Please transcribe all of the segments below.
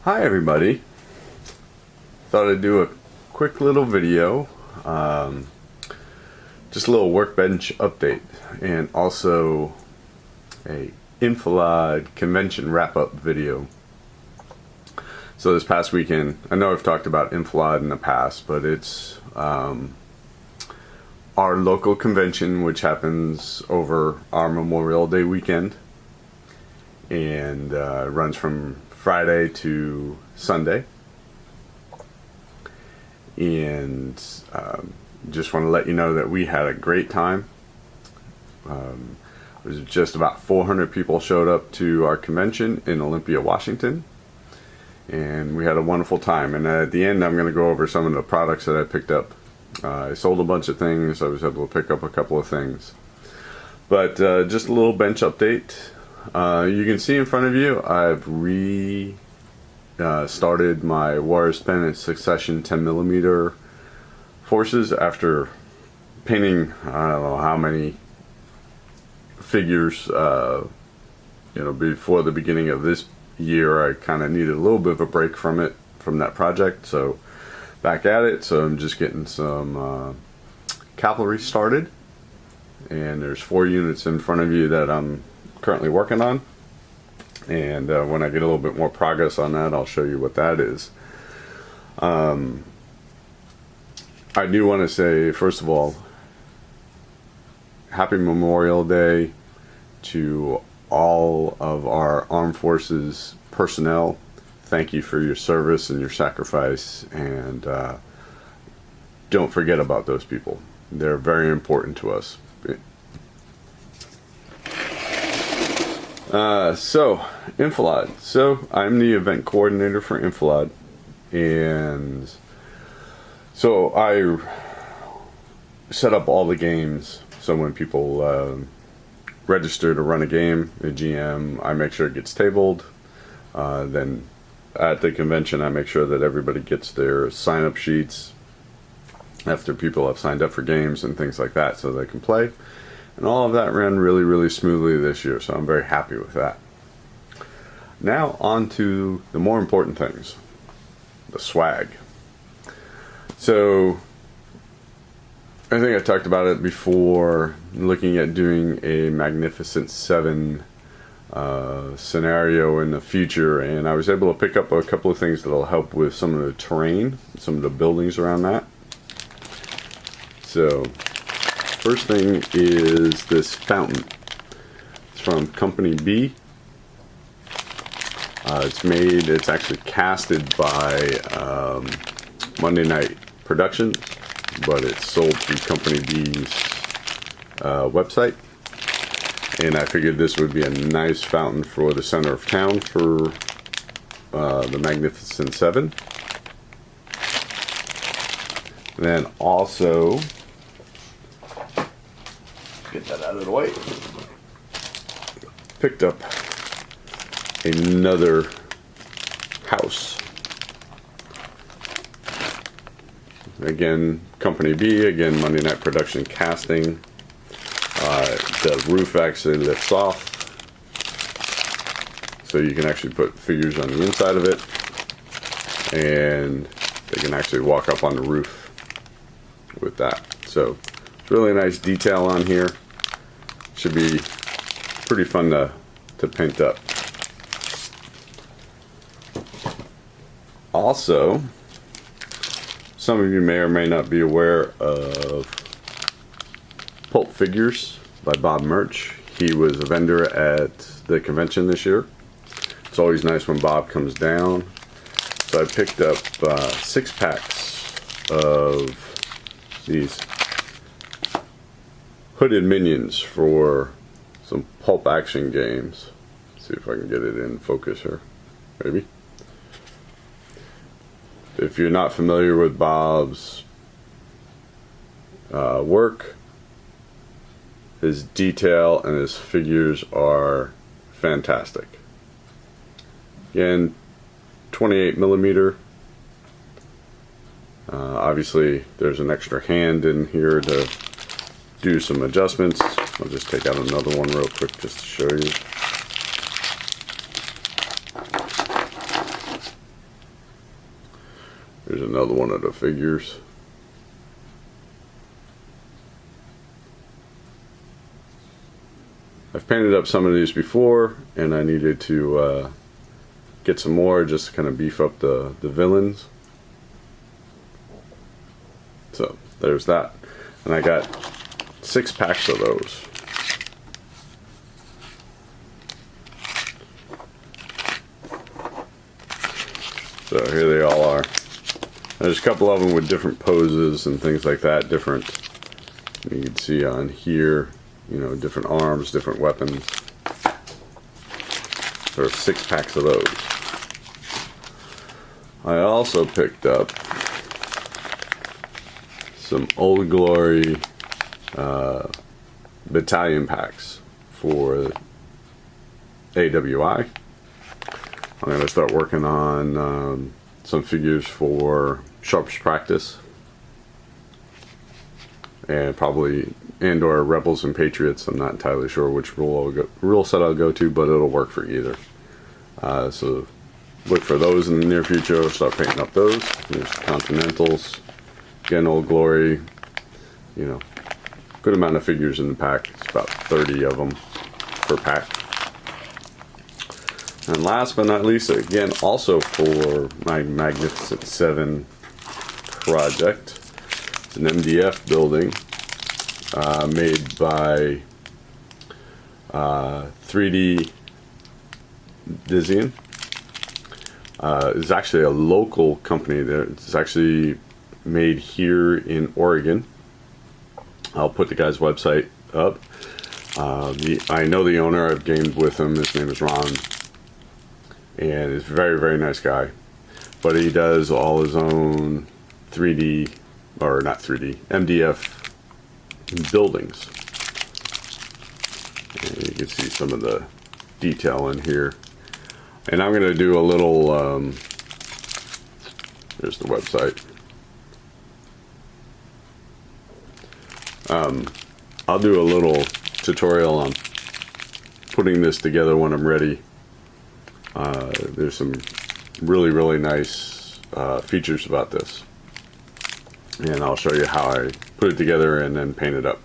Hi everybody. Thought I'd do a quick little video, just a little workbench update, and also a Enfilade Convention wrap-up video. So this past weekend, I know I've talked about Enfilade in the past, but it's our local convention, which happens over our Memorial Day weekend, and runs from Friday to Sunday. And just want to let you know that we had a great time. It was just about 400 people showed up to our convention in Olympia, Washington, and we had a wonderful time. And at the end, I'm going to go over some of the products that I picked up. I sold a bunch of things. I was able to pick up a couple of things, but just a little bench update. You can see in front of you, I've started my Warrior Pen Succession 10mm forces after painting I don't know how many figures before the beginning of this year. I kind of needed a little bit of a break from that project, so back at it. So I'm just getting some cavalry started, and there's 4 units in front of you that I'm currently working on, and when I get a little bit more progress on that, I'll show you what that is. I do want to say, first of all, happy Memorial Day to all of our armed forces personnel. Thank you for your service and your sacrifice, and don't forget about those people. They're very important to us. So Enfilade. So I'm the event coordinator for Enfilade, and so I set up all the games. So when people register to run a game, a GM, I make sure it gets tabled. Then at the convention, I make sure that everybody gets their sign-up sheets after people have signed up for games and things like that, so they can play. And all of that ran really, really smoothly this year, so I'm very happy with that. Now on to the more important things, the swag. So I think I talked about it before, looking at doing a Magnificent 7 scenario in the future, and I was able to pick up a couple of things that will help with some of the terrain, some of the buildings around that. So first thing is this fountain. It's from Company B. It's actually casted by Monday Night Productions, but it's sold through Company B's website. And I figured this would be a nice fountain for the center of town for the Magnificent 7. And then also, get that out of the way, picked up another house. Again, Company B, again, Monday Night Production casting. The roof actually lifts off, so you can actually put figures on the inside of it, and they can actually walk up on the roof with that. So it's really nice detail on here. Should be pretty fun to paint up. Also, some of you may or may not be aware of Pulp Figures by Bob Murch. He was a vendor at the convention this year. It's always nice when Bob comes down. So I picked up 6 packs of these hooded minions for some pulp action games. Let's see if I can get it in focus here. Maybe. If you're not familiar with Bob's work, his detail and his figures are fantastic. Again, 28mm. Obviously, there's an extra hand in here to do some adjustments. I'll just take out another one real quick just to show you. There's another one of the figures. I've painted up some of these before, and I needed to get some more just to kind of beef up the villains. So there's that. And I got 6 packs of those. So here they all are. There's a couple of them with different poses and things like that. Different, you can see on here, you know, different arms, different weapons. There are 6 packs of those. I also picked up some Old Glory battalion packs for AWI. I'm going to start working on some figures for Sharps Practice, and probably or Rebels and Patriots. I'm not entirely sure which rule set I'll go to, but it'll work for either. So look for those in the near future. I'll start painting up those. There's Continentals. Again, Old Glory. You know, good amount of figures in the pack. It's about 30 of them per pack. And last but not least, again, also for my Magnificent 7 project, it's an MDF building made by 3D Dizian. It's actually a local company there. It's actually made here in Oregon. I'll put the guy's website up. I know the owner. I've gamed with him. His name is Ron. And he's a very, very nice guy. But he does all his own 3D, or not 3D, MDF buildings. And you can see some of the detail in here. And I'm going to do a little, there's the website. I'll do a little tutorial on putting this together when I'm ready. There's some really, really nice features about this, and I'll show you how I put it together and then paint it up.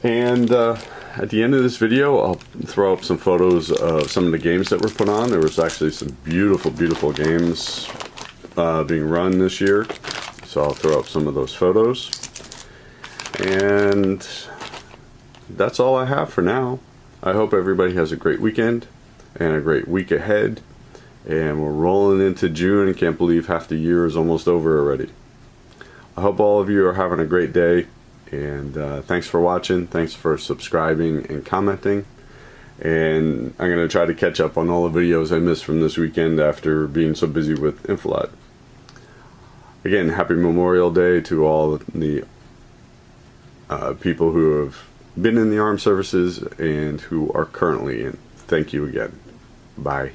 And at the end of this video, I'll throw up some photos of some of the games that were put on. There was actually some beautiful, beautiful games being run this year, so I'll throw up some of those photos. And that's all I have for now. I hope everybody has a great weekend and a great week ahead. And we're rolling into June and can't believe half the year is almost over already. I hope all of you are having a great day. And thanks for watching. Thanks for subscribing and commenting. And I'm going to try to catch up on all the videos I missed from this weekend after being so busy with Enfilade. Again, happy Memorial Day to all the people who have been in the armed services and who are currently in. Thank you again. Bye.